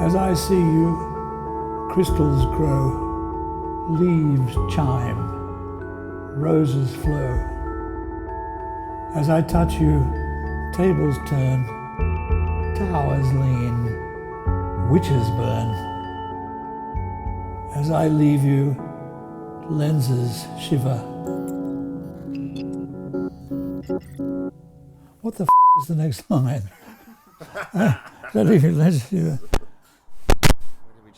As I see you, crystals grow, leaves chime, roses flow. As I touch you, tables turn, towers lean, witches burn. As I leave you, lenses shiver. What the is the next line? Lenses shiver.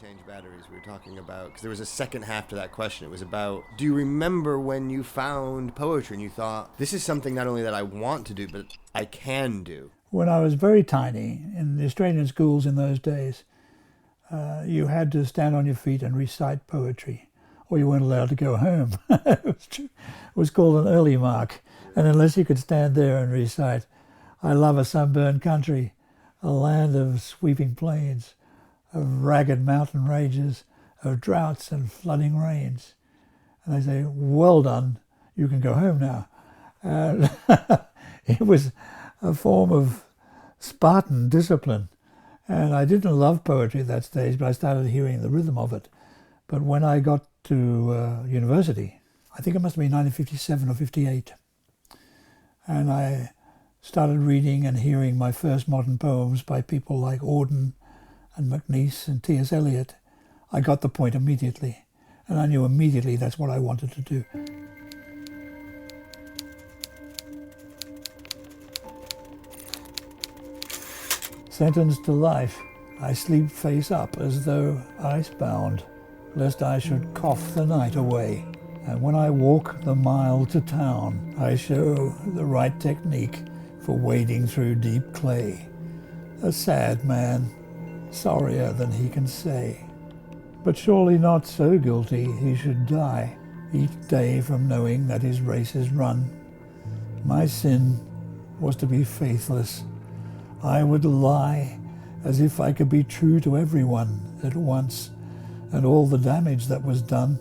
Change batteries we were talking about, because there was a second half to that question. It was about, do you remember when you found poetry and you thought, this is something not only that I want to do, but I can do? When I was very tiny, in the Australian schools in those days, you had to stand on your feet and recite poetry, or you weren't allowed to go home. It was called an early mark, and unless you could stand there and recite, I love a sunburned country, a land of sweeping plains, of ragged mountain ranges, of droughts and flooding rains. And they say, well done, you can go home now. And it was a form of Spartan discipline. And I didn't love poetry at that stage, but I started hearing the rhythm of it. But when I got to university, I think it must have been 1957 or 58, and I started reading and hearing my first modern poems by people like Auden and McNeice and T.S. Eliot, I got the point immediately. And I knew immediately that's what I wanted to do. Sentenced to life, I sleep face up as though icebound, lest I should cough the night away. And when I walk the mile to town, I show the right technique for wading through deep clay. A sad man, sorrier than he can say. But surely not so guilty he should die each day from knowing that his race is run. My sin was to be faithless. I would lie as if I could be true to everyone at once, and all the damage that was done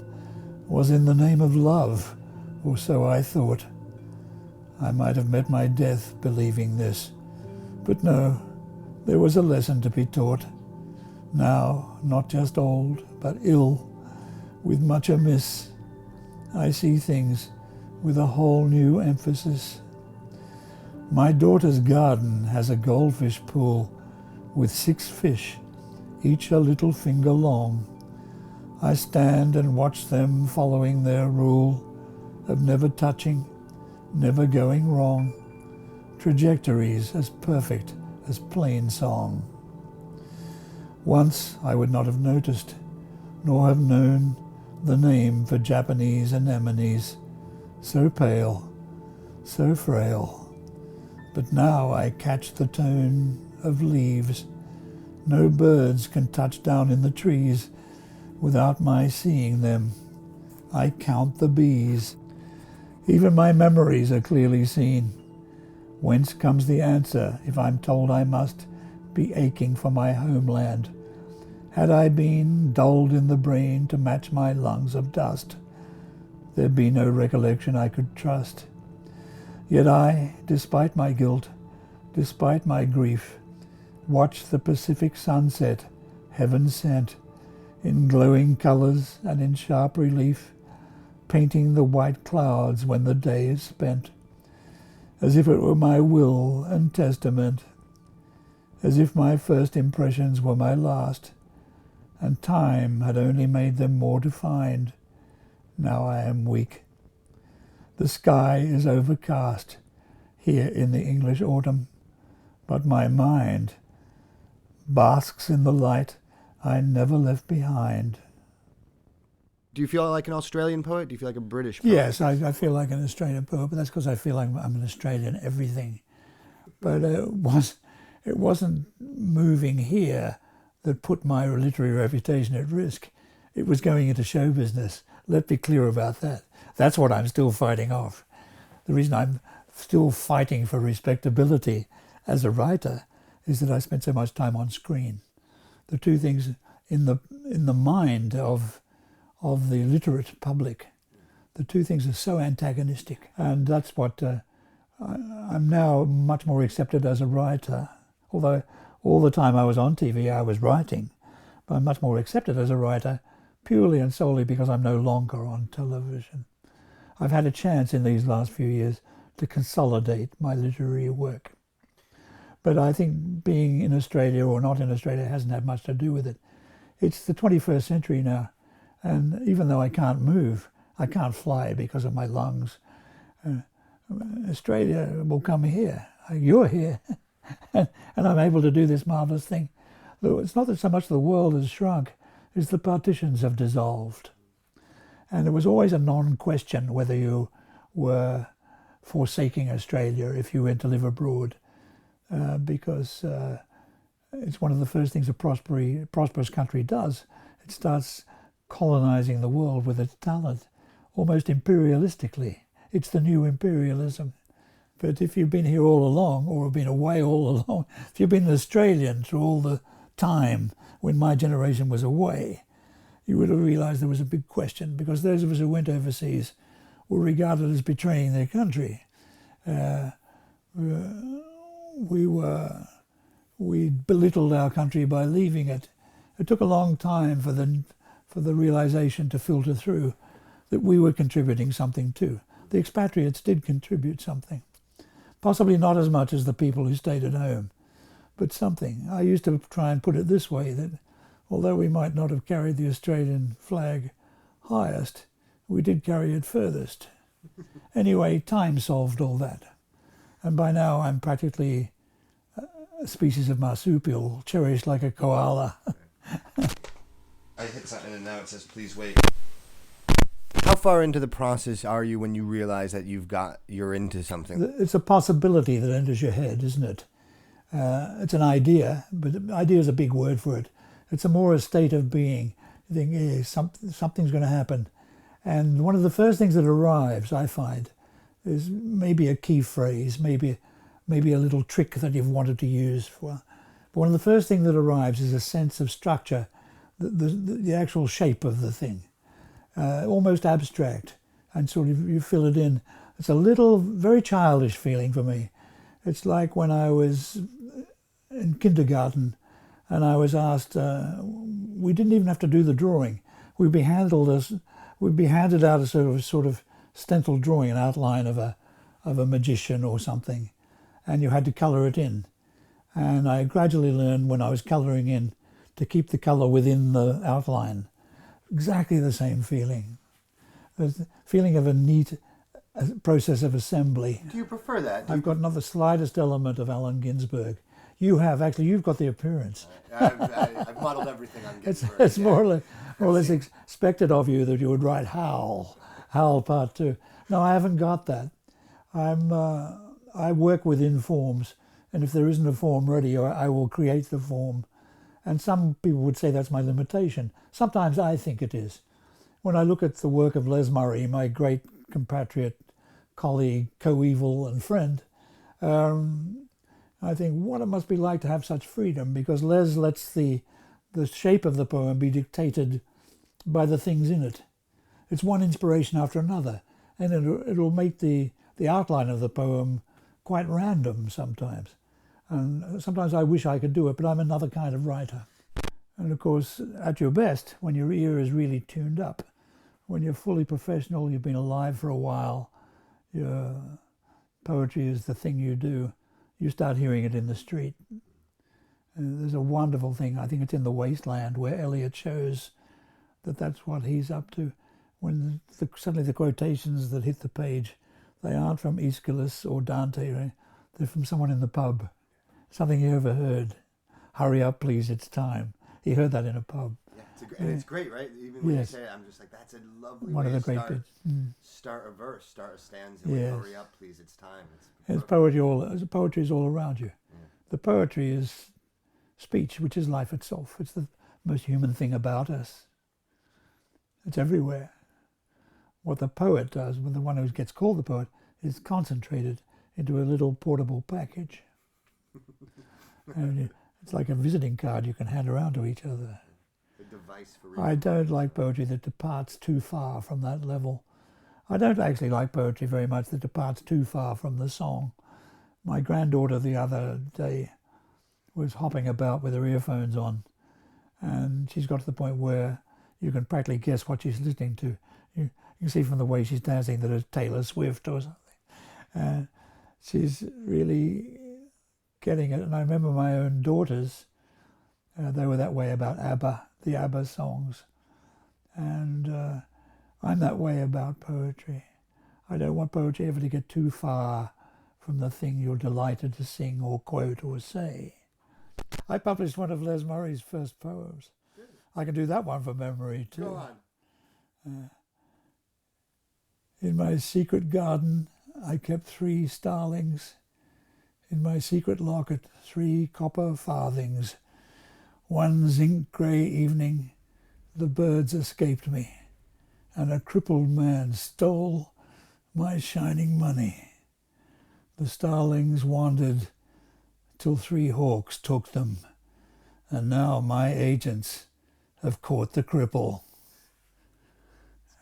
was in the name of love, or so I thought. I might have met my death believing this, but no, there was a lesson to be taught. Now, not just old, but ill, with much amiss, I see things with a whole new emphasis. My daughter's garden has a goldfish pool with 6 fish, each a little finger long. I stand and watch them following their rule of never touching, never going wrong, trajectories as perfect as plain song. Once I would not have noticed, nor have known the name for Japanese anemones, so pale, so frail. But now I catch the tone of leaves. No birds can touch down in the trees without my seeing them. I count the bees. Even my memories are clearly seen. Whence comes the answer if I'm told I must be aching for my homeland? Had I been dulled in the brain to match my lungs of dust, there'd be no recollection I could trust. Yet I, despite my guilt, despite my grief, watch the Pacific sunset, heaven sent, in glowing colours and in sharp relief, painting the white clouds when the day is spent, as if it were my will and testament, as if my first impressions were my last, and time had only made them more defined. Now I am weak. The sky is overcast here in the English autumn, but my mind basks in the light I never left behind. Do you feel like an Australian poet? Do you feel like a British poet? Yes, I feel like an Australian poet, but that's because I feel like I'm an Australian everything. But it wasn't moving here that put my literary reputation at risk. It was going into show business. Let's be clear about that. That's what I'm still fighting off. The reason I'm still fighting for respectability as a writer is that I spent so much time on screen. The two things in the mind of the literate public, the two things are so antagonistic. And that's what I'm now much more accepted as a writer. Although all the time I was on TV, I was writing. but I'm much more accepted as a writer purely and solely because I'm no longer on television. I've had a chance in these last few years to consolidate my literary work. But I think being in Australia or not in Australia hasn't had much to do with it. It's the 21st century now, and even though I can't move, I can't fly because of my lungs. Australia will come here. You're here. and I'm able to do this marvellous thing. It's not that so much the world has shrunk, it's the partitions have dissolved. And it was always a non-question whether you were forsaking Australia if you went to live abroad, because it's one of the first things a prosperous country does. It starts colonizing the world with its talent, almost imperialistically. It's the new imperialism. But if you've been here all along, or have been away all along, if you've been an Australian through all the time when my generation was away, you would have realised there was a big question, because those of us who went overseas were regarded as betraying their country. We belittled our country by leaving it. It took a long time for the realisation to filter through that we were contributing something too. The expatriates did contribute something. Possibly not as much as the people who stayed at home, but something. I used to try and put it this way, that although we might not have carried the Australian flag highest, we did carry it furthest. Anyway, time solved all that. And by now I'm practically a species of marsupial, cherished like a koala. I hit something and now it says, please wait. How far into the process are you when you realize that you're into something? It's a possibility that enters your head, isn't it? It's an idea, but idea is a big word for it. It's more a state of being. You think, yeah, something's going to happen. And one of the first things that arrives, I find, is maybe a key phrase, maybe a little trick that you've wanted to use for. But one of the first things that arrives is a sense of structure, the actual shape of the thing. Almost abstract, and sort of you fill it in. It's a little, very childish feeling for me. It's like when I was in kindergarten and I was asked, we didn't even have to do the drawing. We'd be handed out a sort of stencil drawing, an outline of a magician or something, and you had to colour it in. And I gradually learned when I was colouring in to keep the colour within the outline. Exactly the same feeling. The feeling of a neat process of assembly. Do you prefer that? I've got not the slightest element of Allen Ginsberg. You've got the appearance. I've modeled everything on Ginsberg. It's more or less expected of you that you would write Howl Part 2. No, I haven't got that. I work within forms, and if there isn't a form ready, I will create the form. And some people would say that's my limitation. Sometimes I think it is. When I look at the work of Les Murray, my great compatriot, colleague, coeval and friend, I think what it must be like to have such freedom, because Les lets the shape of the poem be dictated by the things in it. It's one inspiration after another, and it'll make the outline of the poem quite random sometimes. And sometimes I wish I could do it, but I'm another kind of writer. And of course, at your best, when your ear is really tuned up, when you're fully professional, you've been alive for a while, your poetry is the thing you do, you start hearing it in the street. And there's a wonderful thing, I think it's in The Wasteland, where Eliot shows that that's what he's up to. When suddenly the quotations that hit the page, they aren't from Aeschylus or Dante, right? They're from someone in the pub. Something he overheard. Hurry up, please, it's time. He heard that in a pub. Yeah, and it's great, right? Even when you say it, I'm just like, that's a lovely one way of the to great start. bits. Start a verse, start a stanza. Yes. Hurry up, please, it's time. Poetry is all around you. Yeah. The poetry is speech, which is life itself. It's the most human thing about us. It's everywhere. What the poet does, when the one who gets called the poet, is concentrated into a little portable package. And it's like a visiting card you can hand around to each other. A device for I don't like poetry that departs too far from that level. I don't actually like poetry very much that departs too far from the song. My granddaughter the other day was hopping about with her earphones on, and she's got to the point where you can practically guess what she's listening to. You can see from the way she's dancing that it's Taylor Swift or something. She's really getting it. And I remember my own daughters, they were that way about ABBA, the ABBA songs. And I'm that way about poetry. I don't want poetry ever to get too far from the thing you're delighted to sing or quote or say. I published one of Les Murray's first poems. Good. I can do that one from memory too. Go on. In my secret garden, I kept 3 starlings. In my secret locket, 3 copper farthings. One zinc grey evening, the birds escaped me, and a crippled man stole my shining money. The starlings wandered till 3 hawks took them, and now my agents have caught the cripple.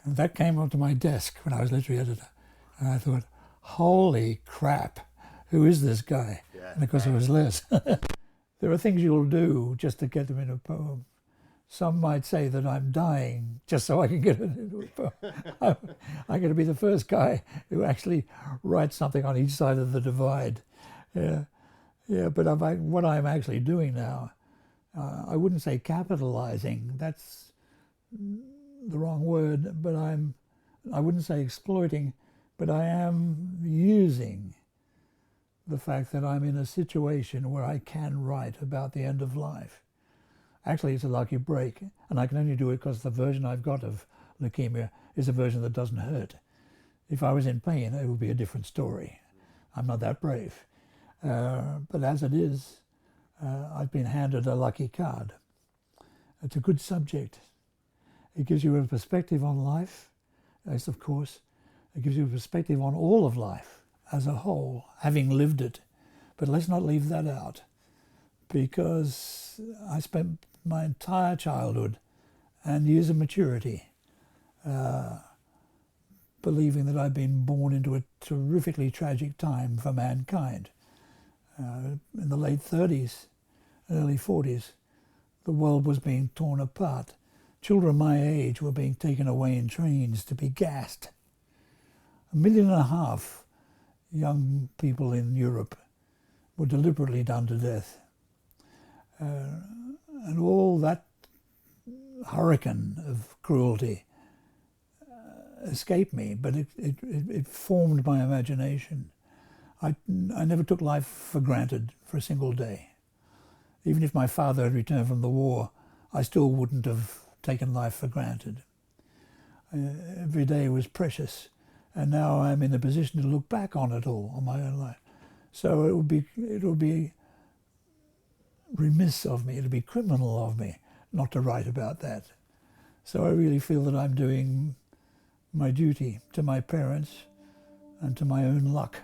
And that came onto my desk when I was literary editor, and I thought, holy crap, who is this guy? Yeah. And of course it was Les. There are things you'll do just to get them in a poem. Some might say that I'm dying just so I can get it into a poem. I'm going to be the first guy who actually writes something on each side of the divide. But what I'm actually doing now, I wouldn't say capitalizing, that's the wrong word, but I wouldn't say exploiting, but I am using the fact that I'm in a situation where I can write about the end of life. Actually, it's a lucky break, and I can only do it because the version I've got of leukemia is a version that doesn't hurt. If I was in pain, it would be a different story. I'm not that brave. But as it is, I've been handed a lucky card. It's a good subject. It gives you a perspective on life, yes, of course. It gives you a perspective on all of life as a whole, having lived it. But let's not leave that out, because I spent my entire childhood and years of maturity believing that I'd been born into a terrifically tragic time for mankind. In the late 30s, early 40s, the world was being torn apart. Children my age were being taken away in trains to be gassed. 1.5 million young people in Europe were deliberately done to death. And all that hurricane of cruelty escaped me, but it formed my imagination. I never took life for granted for a single day. Even if my father had returned from the war, I still wouldn't have taken life for granted. Every day was precious, and now I'm in a position to look back on it all, on my own life. So it would be remiss of me, it would be criminal of me not to write about that. So I really feel that I'm doing my duty to my parents and to my own luck.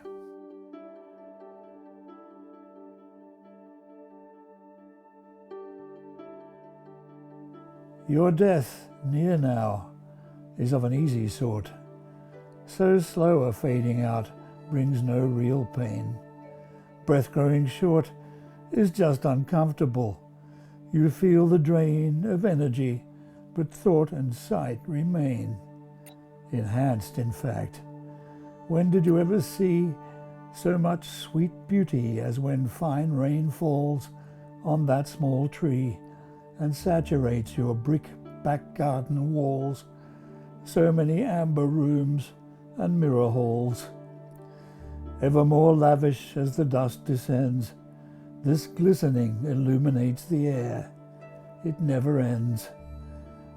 Your death, near now, is of an easy sort. So slow a fading out brings no real pain. Breath growing short is just uncomfortable. You feel the drain of energy, but thought and sight remain. Enhanced, in fact. When did you ever see so much sweet beauty as when fine rain falls on that small tree and saturates your brick back garden walls? So many amber rooms and mirror halls. Ever more lavish as the dust descends, this glistening illuminates the air. It never ends.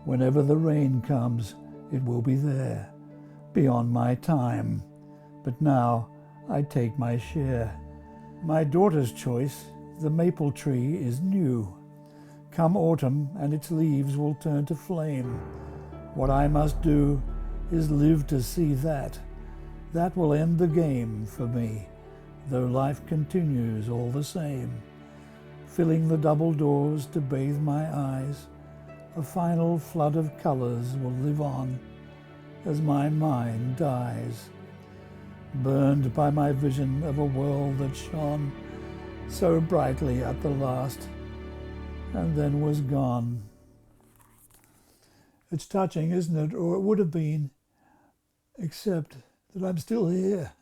Whenever the rain comes, it will be there, beyond my time. But now I take my share. My daughter's choice, the maple tree, is new. Come autumn, and its leaves will turn to flame. What I must do is live to see that. That will end the game for me, though life continues all the same. Filling the double doors to bathe my eyes, a final flood of colors will live on as my mind dies. Burned by my vision of a world that shone so brightly at the last, and then was gone. It's touching, isn't it? Or it would have been, except that I'm still here.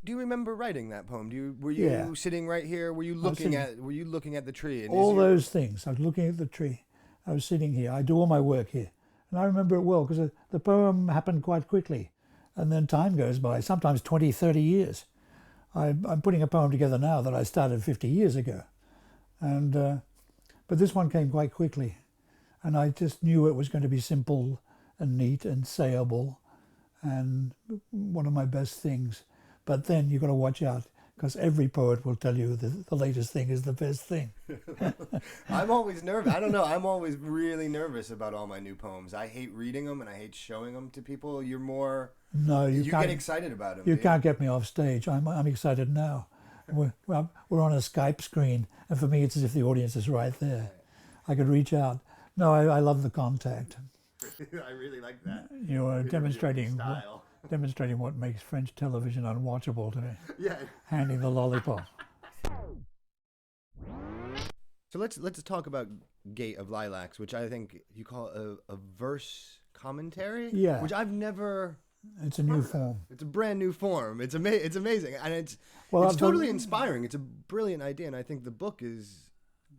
Do you remember writing that poem? Were Yeah. you sitting right here? Were you looking at the tree? And All those things. I was looking at the tree. I was sitting here. I do all my work here. And I remember it well because the poem happened quite quickly. And then time goes by, sometimes 20, 30 years. I'm putting a poem together now that I started 50 years ago. And but this one came quite quickly. And I just knew it was going to be simple and neat and sayable and one of my best things. But then you've got to watch out, because every poet will tell you the latest thing is the best thing. I'm always nervous. I don't know. I'm always really nervous about all my new poems. I hate reading them and I hate showing them to people. You're more... No, you get excited about them. You can't get me off stage. I'm excited now. We're on a Skype screen, and for me it's as if the audience is right there. I could reach out. No, I love the contact. I really like that. You are Really demonstrating style. demonstrating what makes French television unwatchable to me. Yeah. Handing the lollipop. So let's talk about Gate of Lilacs, which I think you call a verse commentary. Yeah. Which I've never... It's a new form. It's a brand new form. It's amazing, and it's Well, totally inspiring. It's a brilliant idea, and I think the book is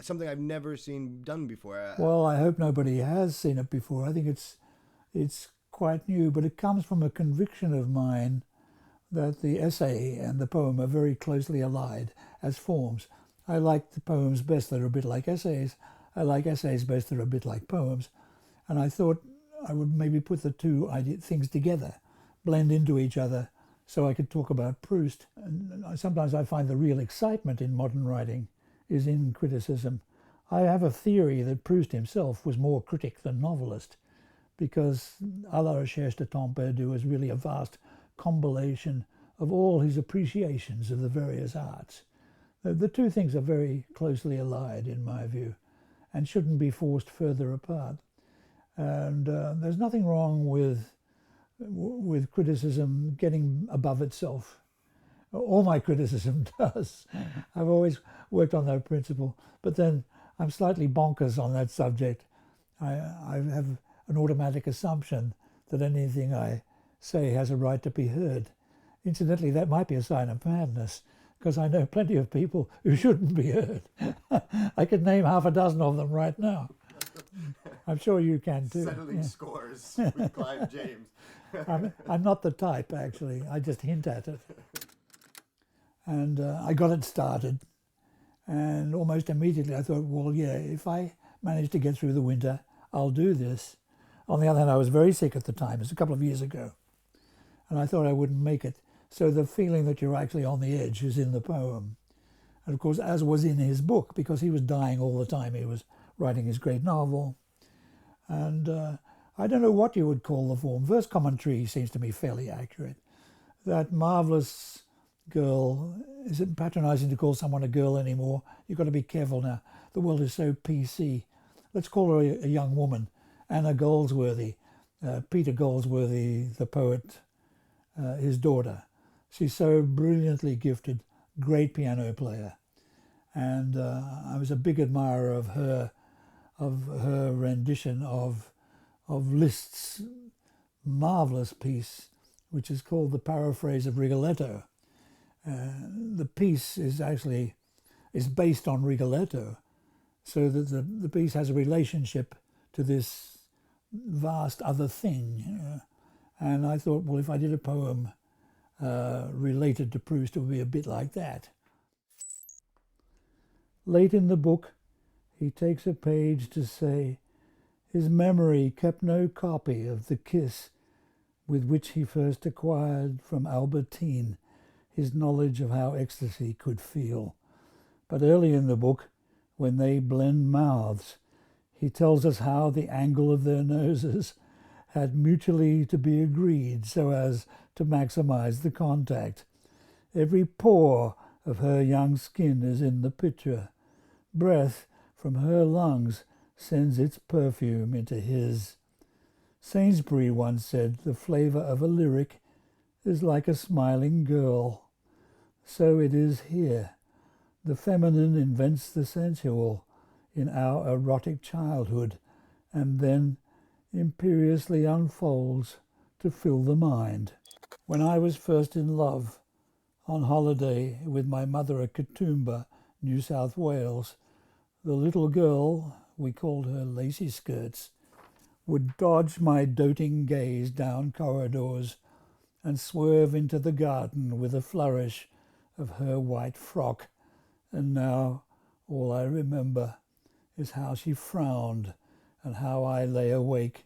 something I've never seen done before. Well, I hope nobody has seen it before. I think it's quite new, but it comes from a conviction of mine that the essay and the poem are very closely allied as forms. I like the poems best that are a bit like essays. I like essays best that are a bit like poems. And I thought I would maybe put the two things together, blend into each other, so I could talk about Proust. And sometimes I find the real excitement in modern writing is in criticism. I have a theory that Proust himself was more critic than novelist, because A la recherche de temps perdu is really a vast compilation of all his appreciations of the various arts. The two things are very closely allied, in my view, and shouldn't be forced further apart. And there's nothing wrong with criticism getting above itself. All my criticism does. I've always worked on that principle. But then I'm slightly bonkers on that subject. I have an automatic assumption that anything I say has a right to be heard. Incidentally, that might be a sign of madness, because I know plenty of people who shouldn't be heard. I could name half a dozen of them right now. I'm sure you can too. Settling scores with Clive James. I'm not the type, actually. I just hint at it. And I got it started. And almost immediately I thought, well, yeah, if I manage to get through the winter, I'll do this. On the other hand, I was very sick at the time. It was a couple of years ago. And I thought I wouldn't make it. So the feeling that you're actually on the edge is in the poem. And of course, as was in his book, because he was dying all the time. He was writing his great novel. And I don't know what you would call the form. Verse commentary seems to me fairly accurate. That marvellous girl, is it patronizing to call someone a girl anymore? You've got to be careful now. The world is so PC. Let's call her a young woman. Anna Goldsworthy, Peter Goldsworthy, the poet, his daughter. She's so brilliantly gifted, great piano player. And I was a big admirer of her rendition of Liszt's marvellous piece, which is called The Paraphrase of Rigoletto. The piece is based on Rigoletto, so that the piece has a relationship to this vast other thing. And I thought, well, if I did a poem related to Proust, it would be a bit like that. Late in the book, he takes a page to say, his memory kept no copy of the kiss with which he first acquired from Albertine his knowledge of how ecstasy could feel. But early in the book, when they blend mouths, he tells us how the angle of their noses had mutually to be agreed so as to maximize the contact. Every pore of her young skin is in the picture. Breath from her lungs sends its perfume into his. Sainsbury once said, the flavor of a lyric is like a smiling girl. So it is here. The feminine invents the sensual in our erotic childhood and then imperiously unfolds to fill the mind. When I was first in love, on holiday with my mother at Katoomba, New South Wales, the little girl, we called her Lacy Skirts, would dodge my doting gaze down corridors and swerve into the garden with a flourish of her white frock. And now all I remember is how she frowned and how I lay awake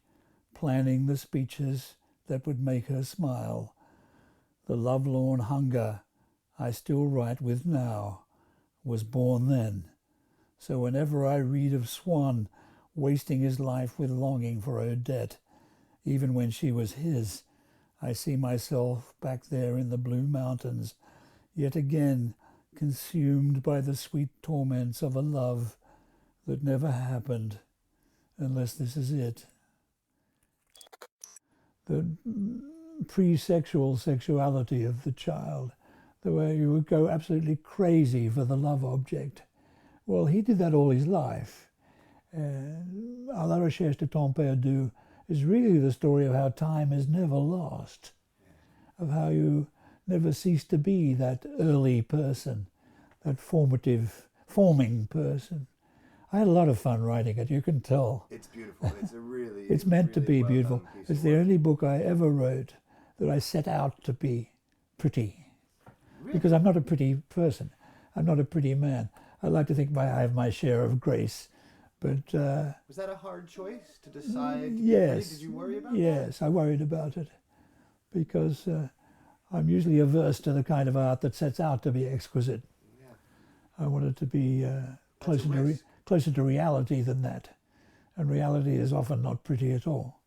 planning the speeches that would make her smile. The lovelorn hunger I still write with now was born then. So whenever I read of Swan wasting his life with longing for Odette, even when she was his, I see myself back there in the Blue Mountains, yet again consumed by the sweet torments of a love that never happened, unless this is it. The pre-sexual sexuality of the child, the way you would go absolutely crazy for the love object. Well, he did that all his life. À la recherche de temps perdu is really the story of how time is never lost, of how you never cease to be that early person, that forming person. I had a lot of fun writing it, you can tell. It's beautiful. It's a really... It's meant to be beautiful. It's the only book I ever wrote that I set out to be pretty. Really? Because I'm not a pretty person. I'm not a pretty man. I like to think I have my share of grace. But was that a hard choice to decide? Yes. Did you worry about Yes, I worried about it. Because I'm usually averse to the kind of art that sets out to be exquisite. Yeah. I wanted to be closer to reality than that. And reality is often not pretty at all.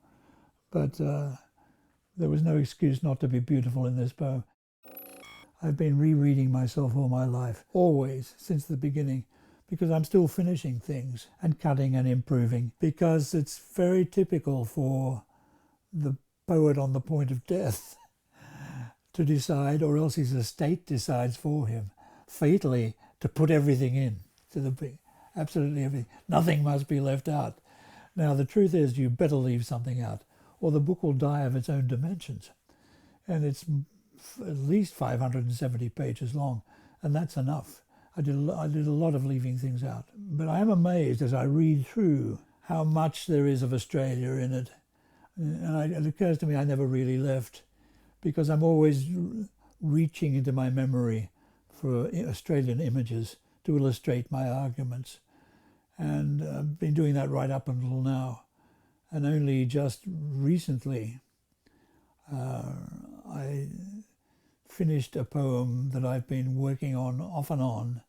But there was no excuse not to be beautiful in this poem. I've been rereading myself all my life, always, since the beginning, because I'm still finishing things and cutting and improving, because it's very typical for the poet on the point of death to decide, or else his estate decides for him, fatally, to put everything in, to the absolutely everything. Nothing must be left out. Now, the truth is you better leave something out, or the book will die of its own dimensions. And it's at least 570 pages long, and that's enough. I did a lot of leaving things out. But I am amazed as I read through how much there is of Australia in it. And it occurs to me I never really left, because I'm always reaching into my memory for Australian images to illustrate my arguments. And I've been doing that right up until now. And only just recently I finished a poem that I've been working on off and on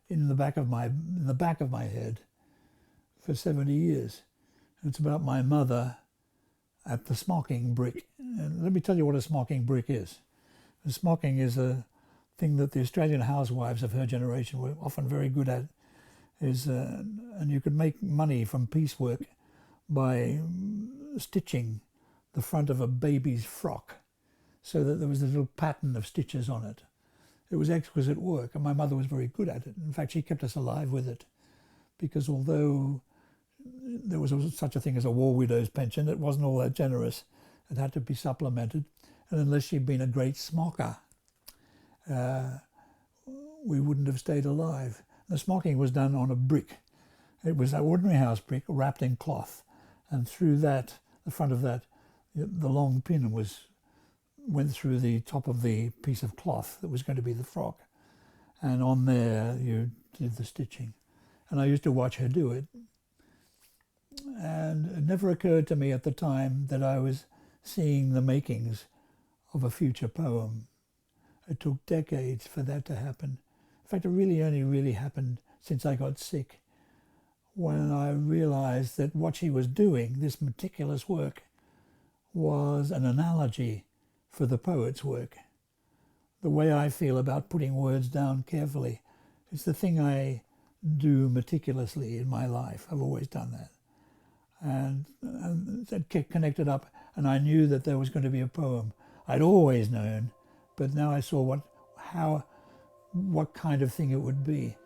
in the back of my head for 70 years. And it's about my mother at the smocking brick. And let me tell you what a smocking brick is. A smocking is a thing that the Australian housewives of her generation were often very good at. And you could make money from piecework by stitching the front of a baby's frock so that there was a little pattern of stitches on it. It was exquisite work, and my mother was very good at it. In fact, she kept us alive with it, because although there was such a thing as a war widow's pension, it wasn't all that generous. It had to be supplemented, and unless she'd been a great smocker, we wouldn't have stayed alive. The smocking was done on a brick. It was an ordinary house brick wrapped in cloth, and through that, the front of that, the long pin went through the top of the piece of cloth that was going to be the frock, and on there you did the stitching. And I used to watch her do it, and it never occurred to me at the time that I was seeing the makings of a future poem. It took decades for that to happen. In fact, it really only happened since I got sick, when I realized that what she was doing, this meticulous work, was an analogy for the poet's work. The way I feel about putting words down carefully is the thing I do meticulously in my life. I've always done that. And it connected up, and I knew that there was going to be a poem. I'd always known, but now I saw what kind of thing it would be.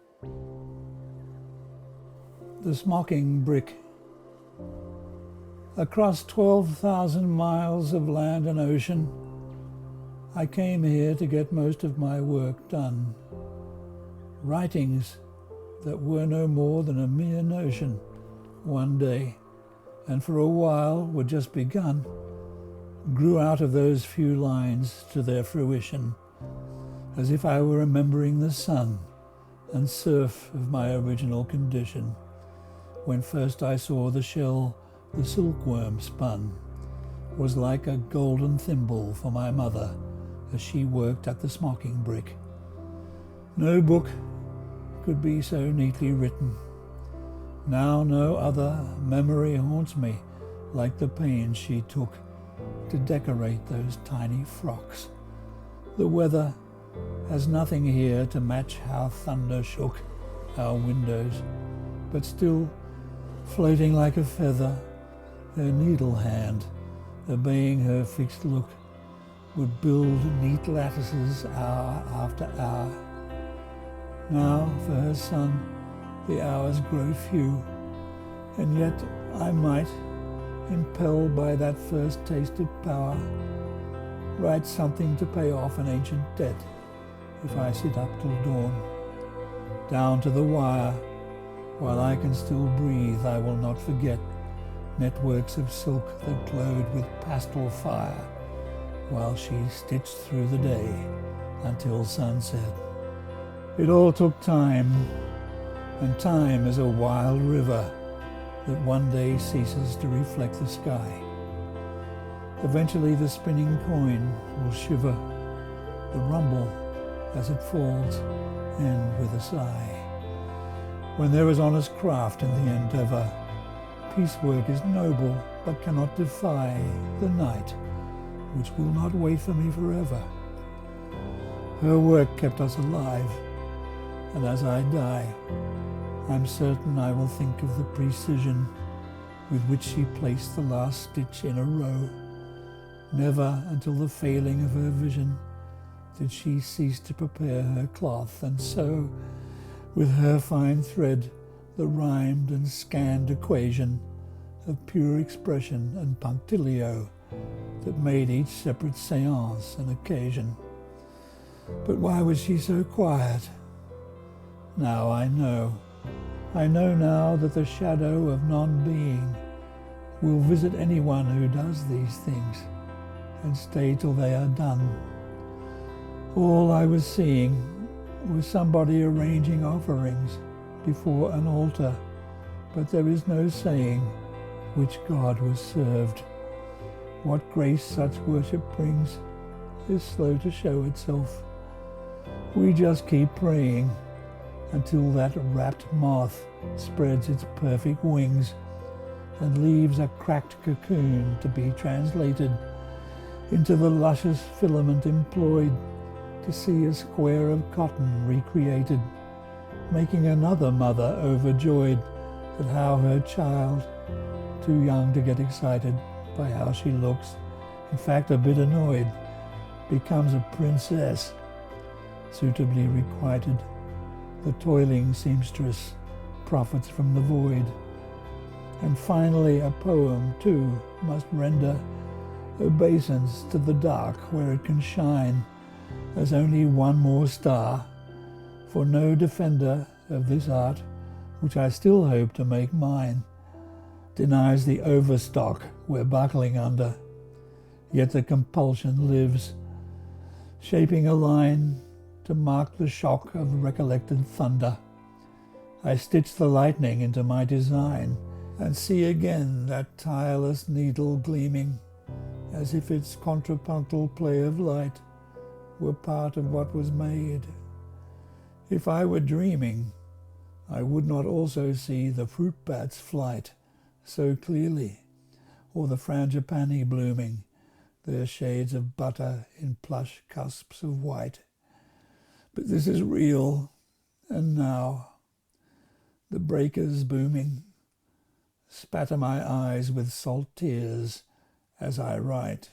The smocking brick. Across 12,000 miles of land and ocean, I came here to get most of my work done. Writings that were no more than a mere notion one day, and for a while were just begun, grew out of those few lines to their fruition, as if I were remembering the sun and surf of my original condition, when first I saw the shell the silkworm spun, was like a golden thimble for my mother as she worked at the smocking brick. No book could be so neatly written. Now no other memory haunts me like the pains she took to decorate those tiny frocks. The weather has nothing here to match how thunder shook our windows, but still, floating like a feather, her needle hand, obeying her fixed look, would build neat lattices hour after hour. Now, for her son, the hours grow few, and yet I might, impelled by that first taste of power, write something to pay off an ancient debt if I sit up till dawn. Down to the wire, while I can still breathe, I will not forget networks of silk that glowed with pastel fire while she stitched through the day until sunset. It all took time, and time is a wild river that one day ceases to reflect the sky. Eventually the spinning coin will shiver, the rumble as it falls end with a sigh. When there is honest craft in the endeavor, piecework is noble but cannot defy the night, which will not wait for me forever. Her work kept us alive, and as I die, I'm certain I will think of the precision with which she placed the last stitch in a row. Never until the failing of her vision did she cease to prepare her cloth and sew with her fine thread the rhymed and scanned equation of pure expression and punctilio that made each separate seance an occasion. But why was she so quiet? Now I know. I know now that the shadow of non-being will visit anyone who does these things and stay till they are done. All I was seeing was somebody arranging offerings before an altar, but there is no saying which God was served. What grace such worship brings is slow to show itself. We just keep praying until that rapt moth spreads its perfect wings and leaves a cracked cocoon to be translated into the luscious filament employed to see a square of cotton recreated, making another mother overjoyed at how her child, too young to get excited by how she looks, in fact a bit annoyed, becomes a princess, suitably requited. The toiling seamstress profits from the void. And finally a poem, too, must render obeisance to the dark where it can shine as only one more star, for no defender of this art, which I still hope to make mine, denies the overstock we're buckling under. Yet the compulsion lives, shaping a line to mark the shock of recollected thunder. I stitch the lightning into my design and see again that tireless needle gleaming, as if its contrapuntal play of light were part of what was made. If I were dreaming, I would not also see the fruit bat's flight so clearly, or the frangipani blooming, their shades of butter in plush cusps of white. But this is real, and now the breakers booming spatter my eyes with salt tears as I write.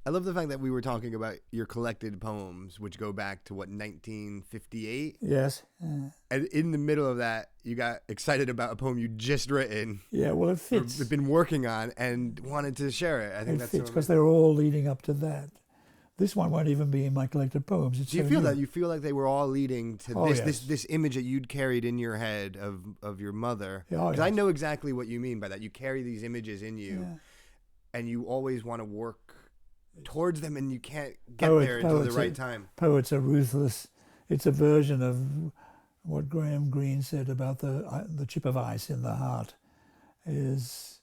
I love the fact that we were talking about your collected poems, which go back to, 1958? Yes. And in the middle of that, you got excited about a poem you just written. Yeah, well, it fits. Been working on and wanted to share it. I think It that's fits because they're all leading up to that. This one won't even be in my collected poems. Do you feel that? You feel like they were all leading to this image that you'd carried in your head of your mother? Because I know exactly what you mean by that. You carry these images in you, and you always want to work towards them, and you can't get there until the right time. Poets are ruthless. It's a version of what Graham Greene said about the chip of ice in the heart. Is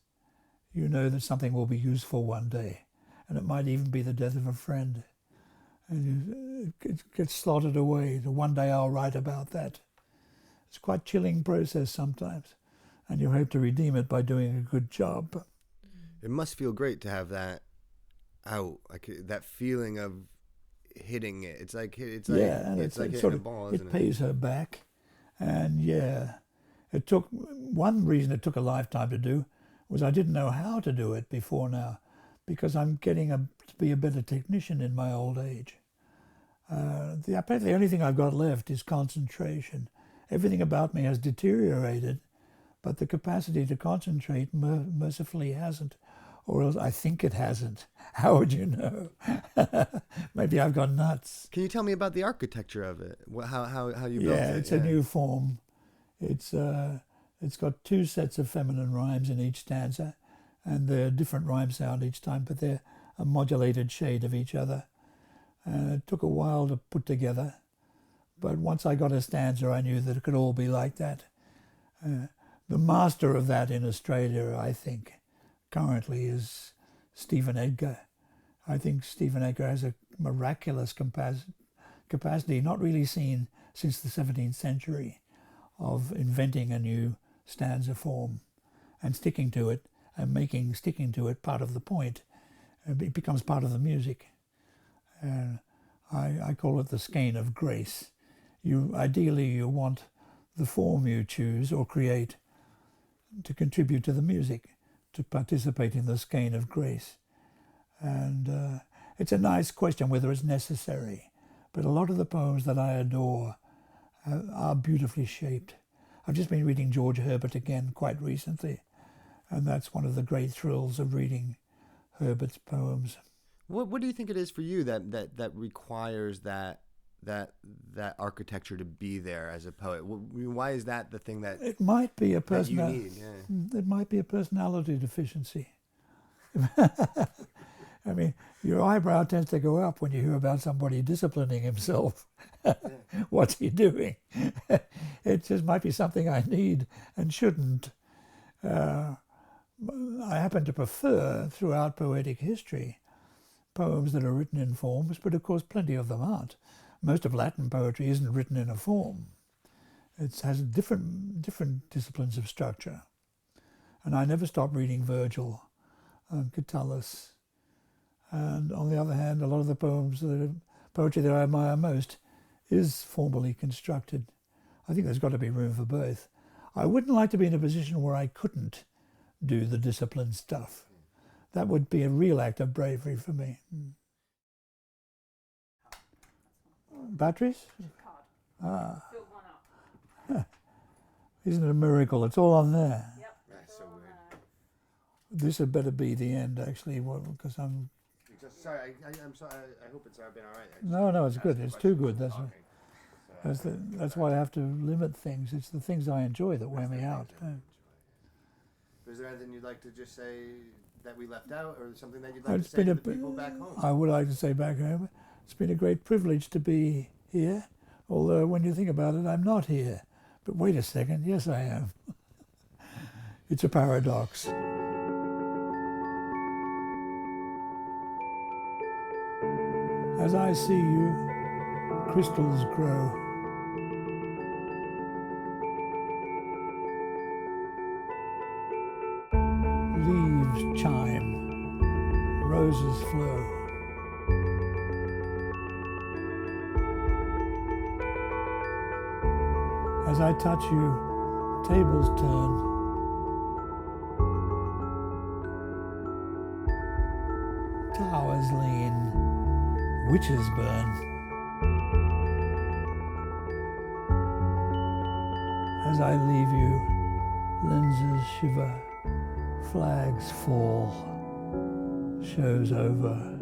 you know that something will be useful one day, and it might even be the death of a friend, and it gets slotted away. One day I'll write about that. It's quite a chilling process sometimes, and you hope to redeem it by doing a good job. It must feel great to have that out, like that feeling of hitting it. It's like hitting a ball, isn't it? It pays her back, and it took one reason it took a lifetime to do was I didn't know how to do it before now, because I'm getting to be a better technician in my old age. The only thing I've got left is concentration. Everything about me has deteriorated, but the capacity to concentrate mercifully hasn't. Or else I think it hasn't. How would you know? Maybe I've gone nuts. Can you tell me about the architecture of it? How you built it? Yeah, it's a new form. It's got two sets of feminine rhymes in each stanza, and they're different rhyme sound each time, but they're a modulated shade of each other. And it took a while to put together, but once I got a stanza, I knew that it could all be like that. The master of that in Australia, I think, currently is Stephen Edgar. I think Stephen Edgar has a miraculous capacity, not really seen since the 17th century, of inventing a new stanza form and sticking to it and making sticking to it part of the point. It becomes part of the music. I call it the skein of grace. Ideally you want the form you choose or create to contribute to the music, to participate in the skein of grace. And it's a nice question whether it's necessary, but a lot of the poems that I adore are beautifully shaped. I've just been reading George Herbert again quite recently, and that's one of the great thrills of reading Herbert's poems. What do you think it is for you that requires that architecture to be there as a poet? Why is that the thing that it might be a you need? Yeah. It might be a personality deficiency. I mean, your eyebrow tends to go up when you hear about somebody disciplining himself. What's he doing? It just might be something I need and shouldn't. I happen to prefer, throughout poetic history, poems that are written in forms, but of course plenty of them aren't. Most of Latin poetry isn't written in a form. It has different disciplines of structure. And I never stop reading Virgil and Catullus. And on the other hand, a lot of the poetry that I admire most is formally constructed. I think there's got to be room for both. I wouldn't like to be in a position where I couldn't do the disciplined stuff. That would be a real act of bravery for me. Batteries? Ah. Fill one up. Isn't it a miracle? It's all on there. Yep. That's so weird. This had better be the end, actually, because I'm... Sorry, I'm sorry. I hope it's been all right. No, it's good. It's too good. That's why I have to limit things. It's the things I enjoy that wear me out. Is there anything you'd like to just say that we left out, or something that you'd like to say to the people back home? I would like to say back home, it's been a great privilege to be here, although when you think about it, I'm not here. But wait a second, yes I am. It's a paradox. As I see you, crystals grow. Leaves chime, roses flow. As I touch you, tables turn. towers lean, witches burn. As I leave you, lenses shiver, flags fall, show's over.